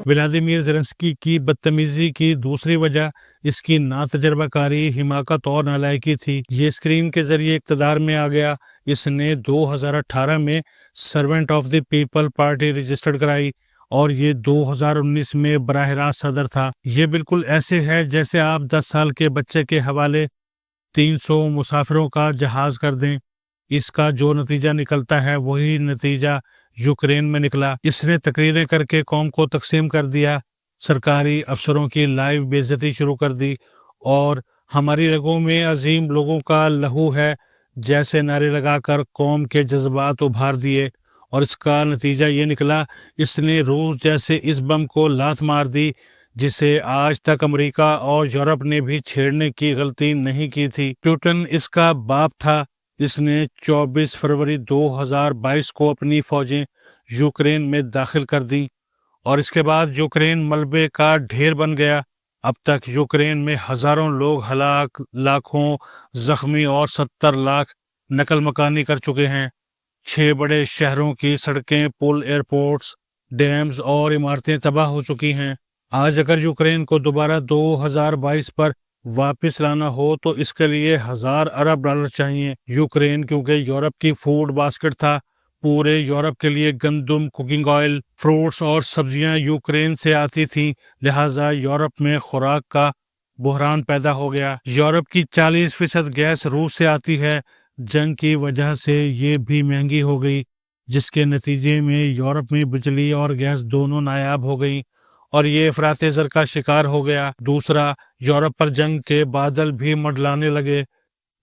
Vladimir Zelensky کی بدتمیزی کی دوسری وجہ اس کی ناتجربہ کاری، حماقت اور نالائکی تھی۔ یہ اسکرین کے ذریعے اقتدار میں آ گیا۔ اس نے 2018 میں servant of the people party registered کرائی اور یہ 2019 میں براہ راست صدر تھا۔ یہ بالکل ایسے ہے جیسے آپ 10 سال کے بچے کے حوالے 300 مسافروں کا جہاز کر دیں۔ اس کا جو نتیجہ نکلتا ہے وہی نتیجہ یوکرین میں نکلا۔ اس نے تقریریں کر کے قوم کو تقسیم کر دیا، سرکاری افسروں کی لائیو بے عزتی شروع کر دی، اور ہماری رگوں میں عظیم لوگوں کا لہو ہے جیسے نعرے لگا کر قوم کے جذبات ابھار دیے، اور اس کا نتیجہ یہ نکلا اس نے روس جیسے اس بم کو لات مار دی جسے آج تک امریکہ اور یورپ نے بھی چھیڑنے کی غلطی نہیں کی تھی۔ پوٹن اس کا باپ تھا۔ اس نے 24 فروری 2022 کو اپنی فوجیں یوکرین میں داخل کر دیں اور اس کے بعد یوکرین ملبے کا ڈھیر بن گیا۔ اب تک یوکرین میں ہزاروں لوگ ہلاک، لاکھوں زخمی اور 70 لاکھ نقل مکانی کر چکے ہیں۔ 6 بڑے شہروں کی سڑکیں، پل، ایئرپورٹس، ڈیمز اور عمارتیں تباہ ہو چکی ہیں۔ آج اگر یوکرین کو دوبارہ 2022 پر واپس لانا ہو تو اس کے لیے 1000 ارب ڈالر چاہیے۔ یوکرین کیونکہ یورپ کی فوڈ باسکٹ تھا، پورے یورپ کے لیے گندم، کوکنگ آئل، فروٹس اور سبزیاں یوکرین سے آتی تھیں، لہٰذا یورپ میں خوراک کا بحران پیدا ہو گیا۔ یورپ کی 40% گیس روس سے آتی ہے۔ جنگ کی وجہ سے یہ بھی مہنگی ہو گئی، جس کے نتیجے میں یورپ میں بجلی اور گیس دونوں نایاب ہو گئی اور یہ افراط زر کا شکار ہو گیا۔ دوسرا، یورپ پر جنگ کے بادل بھی منڈلانے لگے۔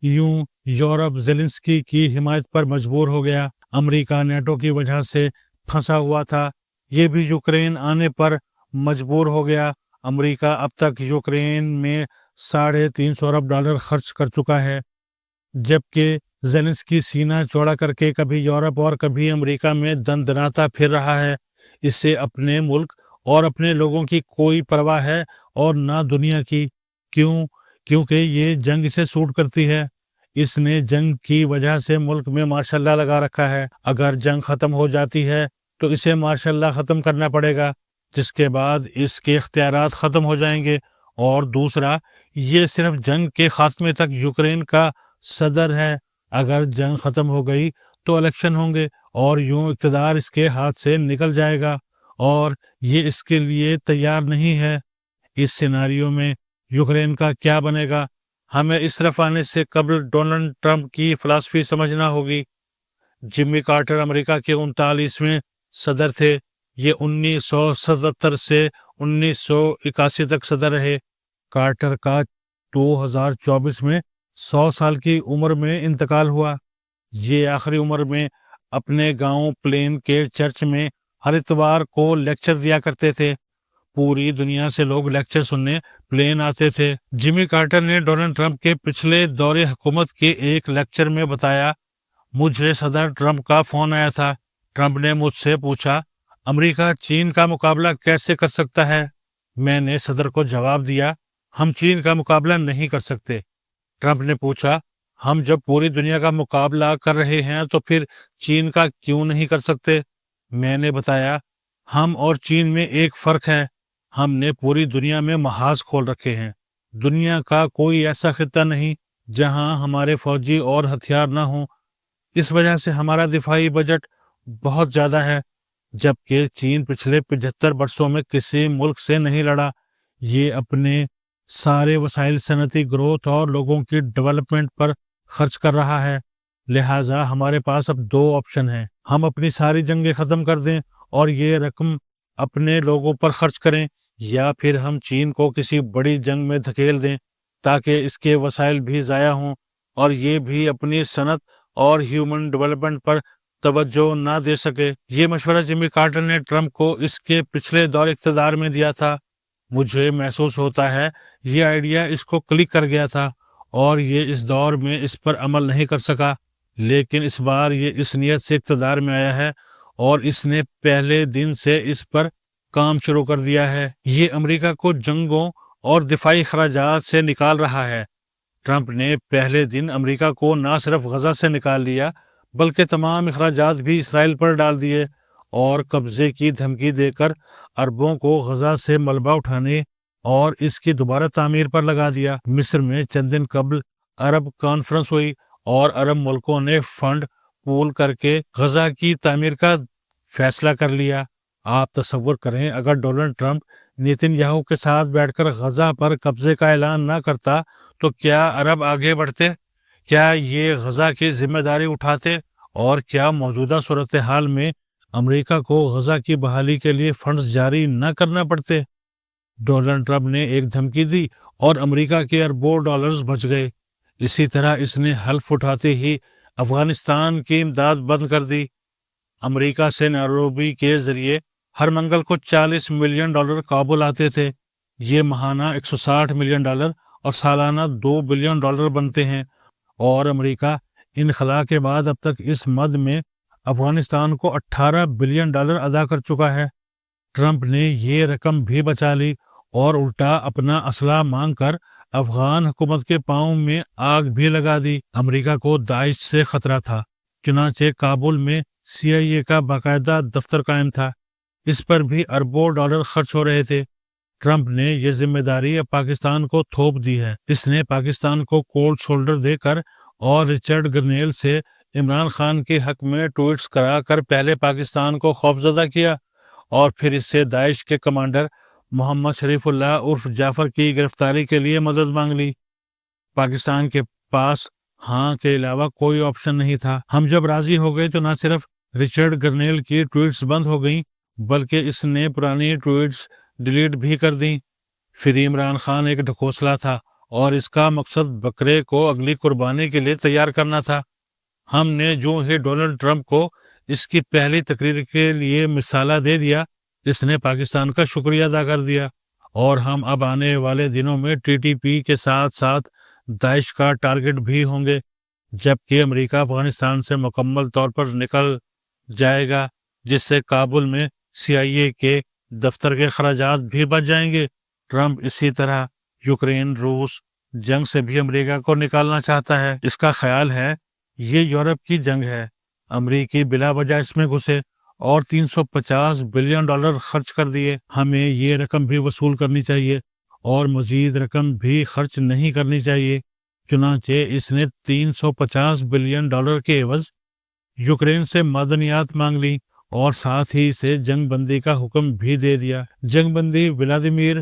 یوں یورپ زیلنسکی کی حمایت پر مجبور ہو گیا۔ امریکہ نیٹو کی وجہ سے پھنسا ہوا تھا، یہ بھی یوکرین آنے پر مجبور ہو گیا۔ امریکہ اب تک یوکرین میں $350 ارب خرچ کر چکا ہے، جبکہ زیلنسکی سینہ چوڑا کر کے کبھی یورپ اور کبھی امریکہ میں دندناتا پھر رہا ہے۔ اسے اپنے ملک اور اپنے لوگوں کی کوئی پرواہ ہے اور نہ دنیا کی۔ کیونکہ یہ جنگ اسے سوٹ کرتی ہے۔ اس نے جنگ کی وجہ سے ملک میں مارشل لا لگا رکھا ہے۔ اگر جنگ ختم ہو جاتی ہے تو اسے مارشل لا ختم کرنا پڑے گا، جس کے بعد اس کے اختیارات ختم ہو جائیں گے۔ اور دوسرا، یہ صرف جنگ کے خاتمے تک یوکرین کا صدر ہے۔ اگر جنگ ختم ہو گئی تو الیکشن ہوں گے اور یوں اقتدار اس کے ہاتھ سے نکل جائے گا، اور یہ اس کے لیے تیار نہیں ہے۔ اس سیناریو میں یوکرین کا کیا بنے گا؟ ہمیں اس طرف آنے سے قبل ڈونلڈ ٹرمپ کی فلسفی سمجھنا ہوگی۔ جمی کارٹر امریکہ کے 39ویں صدر تھے۔ یہ 1977 سے 1981 تک صدر رہے۔ کارٹر کا 2024 میں 100 سال کی عمر میں انتقال ہوا۔ یہ آخری عمر میں اپنے گاؤں پلین کے چرچ میں ہر اتوار کو لیکچر دیا کرتے تھے۔ پوری دنیا سے لوگ لیکچر سننے پلین آتے تھے۔ جمی کارٹر نے ڈونلڈ ٹرمپ کے پچھلے دور حکومت کے ایک لیکچر میں بتایا، مجھے صدر ٹرمپ کا فون آیا تھا۔ ٹرمپ نے مجھ سے پوچھا، امریکہ چین کا مقابلہ کیسے کر سکتا ہے؟ میں نے صدر کو جواب دیا، ہم چین کا مقابلہ نہیں کر سکتے۔ ٹرمپ نے پوچھا، ہم جب پوری دنیا کا مقابلہ کر رہے ہیں تو پھر چین کا کیوں نہیں کر سکتے؟ میں نے بتایا، ہم اور چین میں ایک فرق ہے، ہم نے پوری دنیا میں محاذ کھول رکھے ہیں۔ دنیا کا کوئی ایسا خطہ نہیں جہاں ہمارے فوجی اور ہتھیار نہ ہوں۔ اس وجہ سے ہمارا دفاعی بجٹ بہت زیادہ ہے، جبکہ چین پچھلے 75 برسوں میں کسی ملک سے نہیں لڑا۔ یہ اپنے سارے وسائل صنعتی گروتھ اور لوگوں کی ڈیولپمنٹ پر خرچ کر رہا ہے۔ لہٰذا ہمارے پاس اب 2 آپشن ہیں، ہم اپنی ساری جنگیں ختم کر دیں اور یہ رقم اپنے لوگوں پر خرچ کریں، یا پھر ہم چین کو کسی بڑی جنگ میں دھکیل دیں تاکہ اس کے وسائل بھی ضائع ہوں اور یہ بھی اپنی صنعت اور ہیومن ڈیولپمنٹ پر توجہ نہ دے سکے۔ یہ مشورہ جمی کارٹر نے ٹرمپ کو اس کے پچھلے دور اقتدار میں دیا تھا۔ مجھے محسوس ہوتا ہے یہ آئیڈیا اس کو کلک کر گیا تھا اور یہ اس دور میں اس پر عمل نہیں کر سکا، لیکن اس بار یہ اس نیت سے اقتدار میں آیا ہے اور اس نے پہلے دن سے اس پر کام شروع کر دیا ہے۔ یہ امریکہ کو جنگوں اور دفاعی اخراجات سے نکال رہا ہے۔ ٹرمپ نے پہلے دن امریکہ کو نہ صرف غزہ سے نکال لیا بلکہ تمام اخراجات بھی اسرائیل پر ڈال دیے اور قبضے کی دھمکی دے کر عربوں کو غزہ سے ملبہ اٹھانے اور اس کی دوبارہ تعمیر پر لگا دیا۔ مصر میں چند دن قبل عرب کانفرنس ہوئی اور عرب ملکوں نے فنڈ پول کر کے غزہ کی تعمیر کا فیصلہ کر لیا۔ آپ تصور کریں اگر ڈونلڈ ٹرمپ نیتن یاہو کے ساتھ بیٹھ کر غزہ پر قبضے کا اعلان نہ کرتا تو کیا عرب آگے بڑھتے؟ کیا یہ غزہ کی ذمہ داری اٹھاتے؟ اور کیا موجودہ صورتحال میں امریکہ کو غزہ کی بحالی کے لیے فنڈز جاری نہ کرنا پڑتے؟ ڈونلڈ ٹرمپ نے ایک دھمکی دی اور امریکہ کے اربوں ڈالرز بچ گئے۔ اسی طرح اس نے حلف اٹھاتے ہی افغانستان کی امداد بند کر دی۔ امریکہ سے نیروبی کے ذریعے ہر منگل کو $40 ملین کابل آتے تھے۔ یہ ماہانہ $160 ملین اور سالانہ $2 بلین بنتے ہیں، اور امریکہ انخلا کے بعد اب تک اس مد میں افغانستان کو $18 بلین ادا کر چکا ہے۔ ٹرمپ نے یہ رقم بھی بچا لی اور الٹا اپنا اسلحہ مانگ کر افغان حکومت کے پاؤں میں آگ بھی لگا دی۔ امریکہ کو داعش سے خطرہ تھا، چنانچہ کابل میں CIA کا باقاعدہ دفتر قائم تھا۔ اس پر بھی اربوں ڈالر خرچ ہو رہے تھے۔ ٹرمپ نے یہ ذمہ داری اب پاکستان کو تھوپ دی ہے۔ اس نے پاکستان کو کولڈ شولڈر دے کر اور رچرڈ گرنیل سے عمران خان کے حق میں ٹویٹس کرا کر پہلے پاکستان کو خوفزدہ کیا اور پھر اس سے داعش کے کمانڈر محمد شریف اللہ عرف جعفر کی گرفتاری کے لیے مدد مانگ لی۔ پاکستان کے پاس ہاں کے علاوہ کوئی آپشن نہیں تھا۔ ہم جب راضی ہو گئے تو نہ صرف رچرڈ گرنیل کی ٹویٹس بند ہو گئیں بلکہ اس نے پرانی ٹویٹس ڈیلیٹ بھی کر دیں۔ پھر عمران خان ایک ڈھکوسلا تھا اور اس کا مقصد بکرے کو اگلی قربانی کے لیے تیار کرنا تھا۔ ہم نے جو ہی ڈونلڈ ٹرمپ کو اس کی پہلی تقریر کے لیے مثالہ دے دیا، اس نے پاکستان کا شکریہ ادا کر دیا، اور ہم اب آنے والے دنوں میں TTP کے ساتھ ساتھ داعش کا ٹارگٹ بھی ہوں گے، جبکہ امریکہ افغانستان سے مکمل طور پر نکل جائے گا، جس سے کابل میں CIA کے دفتر کے اخراجات بھی بچ جائیں گے۔ ٹرمپ اسی طرح یوکرین روس جنگ سے بھی امریکہ کو نکالنا چاہتا ہے۔ اس کا خیال ہے یہ یورپ کی جنگ ہے، امریکی بلا وجہ اس میں گھسے اور $350 بلین خرچ کر دیے۔ ہمیں یہ رقم بھی وصول کرنی چاہیے اور مزید رقم بھی خرچ نہیں کرنی چاہیے۔ چنانچہ اس نے $350 بلین کے عوض یوکرین سے معدنیات مانگ لی اور ساتھ ہی سے جنگ بندی کا حکم بھی دے دیا۔ جنگ بندی ولادیمیر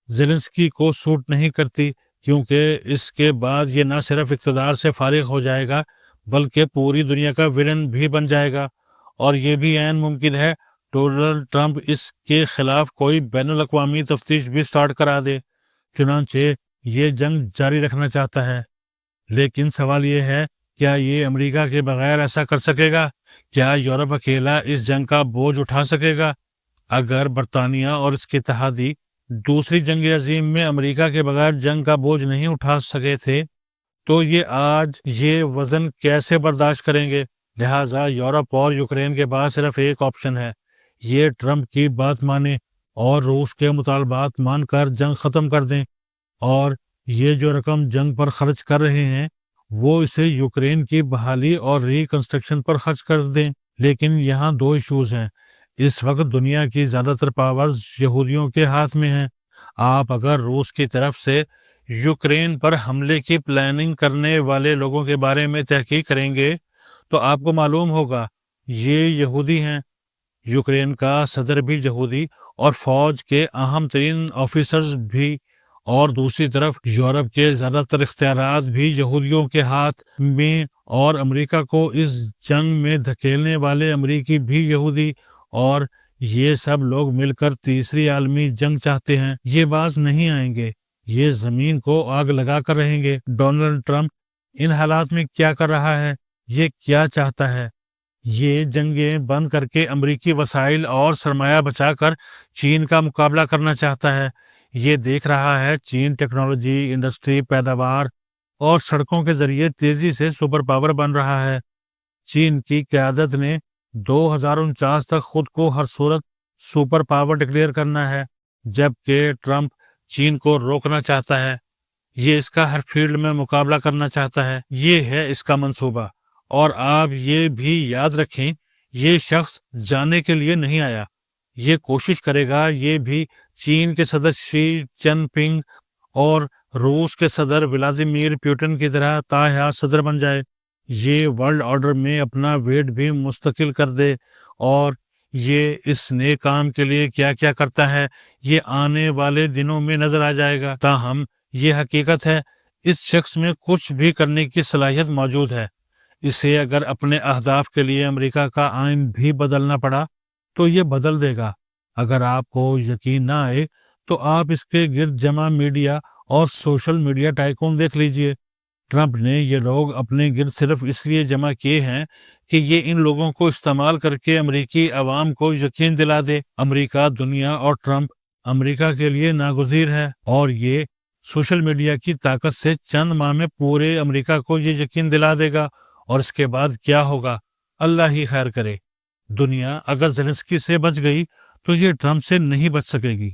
زیلنسکی کو سوٹ نہیں کرتی، کیونکہ اس کے بعد یہ نہ صرف اقتدار سے فارغ ہو جائے گا بلکہ پوری دنیا کا ویلن بھی بن جائے گا، اور یہ بھی عین ممکن ہے ڈونلڈ ٹرمپ اس کے خلاف کوئی بین الاقوامی تفتیش بھی سٹارٹ کرا دے۔ چنانچہ یہ جنگ جاری رکھنا چاہتا ہے، لیکن سوال یہ ہے کیا یہ امریکہ کے بغیر ایسا کر سکے گا؟ کیا یورپ اکیلا اس جنگ کا بوجھ اٹھا سکے گا؟ اگر برطانیہ اور اس کے اتحادی دوسری جنگ عظیم میں امریکہ کے بغیر جنگ کا بوجھ نہیں اٹھا سکے تھے تو یہ آج یہ وزن کیسے برداشت کریں گے؟ لہٰذا یورپ اور یوکرین کے پاس صرف ایک آپشن ہے، یہ ٹرمپ کی بات مانیں اور روس کے مطالبات مان کر جنگ ختم کر دیں، اور یہ جو رقم جنگ پر خرچ کر رہے ہیں وہ اسے یوکرین کی بحالی اور ریکنسٹرکشن پر خرچ کر دیں۔ لیکن یہاں دو ایشوز ہیں۔ اس وقت دنیا کی زیادہ تر پاورز یہودیوں کے ہاتھ میں ہیں۔ آپ اگر روس کی طرف سے یوکرین پر حملے کی پلاننگ کرنے والے لوگوں کے بارے میں تحقیق کریں گے تو آپ کو معلوم ہوگا یہ یہودی ہیں۔ یوکرین کا صدر بھی یہودی اور فوج کے اہم ترین آفیسرز بھی، اور دوسری طرف یورپ کے زیادہ تر اختیارات بھی یہودیوں کے ہاتھ میں، اور امریکہ کو اس جنگ میں دھکیلنے والے امریکی بھی یہودی، اور یہ سب لوگ مل کر تیسری عالمی جنگ چاہتے ہیں۔ یہ باز نہیں آئیں گے، یہ زمین کو آگ لگا کر رہیں گے۔ ڈونلڈ ٹرمپ ان حالات میں کیا کر رہا ہے؟ یہ کیا چاہتا ہے؟ یہ جنگیں بند کر کے امریکی وسائل اور سرمایہ بچا کر چین کا مقابلہ کرنا چاہتا ہے۔ یہ دیکھ رہا ہے چین ٹیکنالوجی، انڈسٹری، پیداوار اور سڑکوں کے ذریعے تیزی سے سپر پاور بن رہا ہے۔ چین کی قیادت نے 2049 تک خود کو ہر صورت سپر پاور ڈکلیئر کرنا ہے، جبکہ ٹرمپ چین کو روکنا چاہتا ہے۔ یہ اس کا ہر فیلڈ میں مقابلہ کرنا چاہتا ہے۔ یہ ہے اس کا منصوبہ، اور آپ یہ بھی یاد رکھیں یہ شخص جانے کے لیے نہیں آیا، یہ کوشش کرے گا یہ بھی چین کے صدر شی جن پنگ اور روس کے صدر ولادیمیر پیوٹن کی طرح تاحیات صدر بن جائے، یہ ورلڈ آرڈر میں اپنا ویٹ بھی مستقل کر دے، اور یہ اس نیک کام کے لیے کیا کیا کرتا ہے یہ آنے والے دنوں میں نظر آ جائے گا۔ تاہم یہ حقیقت ہے، اس شخص میں کچھ بھی کرنے کی صلاحیت موجود ہے۔ اسے اگر اپنے اہداف کے لیے امریکہ کا آئین بھی بدلنا پڑا تو یہ بدل دے گا۔ اگر آپ کو یقین نہ آئے تو آپ اس کے گرد جمع میڈیا اور سوشل میڈیا ٹائکون دیکھ لیجئے۔ ٹرمپ نے یہ لوگ اپنے گرد صرف اس لیے جمع کیے ہیں کہ یہ ان لوگوں کو استعمال کر کے امریکی عوام کو یقین دلا دے امریکہ، دنیا اور ٹرمپ امریکہ کے لیے ناگزیر ہے، اور یہ سوشل میڈیا کی طاقت سے چند ماہ میں پورے امریکہ کو یہ یقین دلا دے گا، اور اس کے بعد کیا ہوگا اللہ ہی خیر کرے۔ دنیا اگر زیلنسکی سے بچ گئی تو یہ ٹرمپ سے نہیں بچ سکے گی۔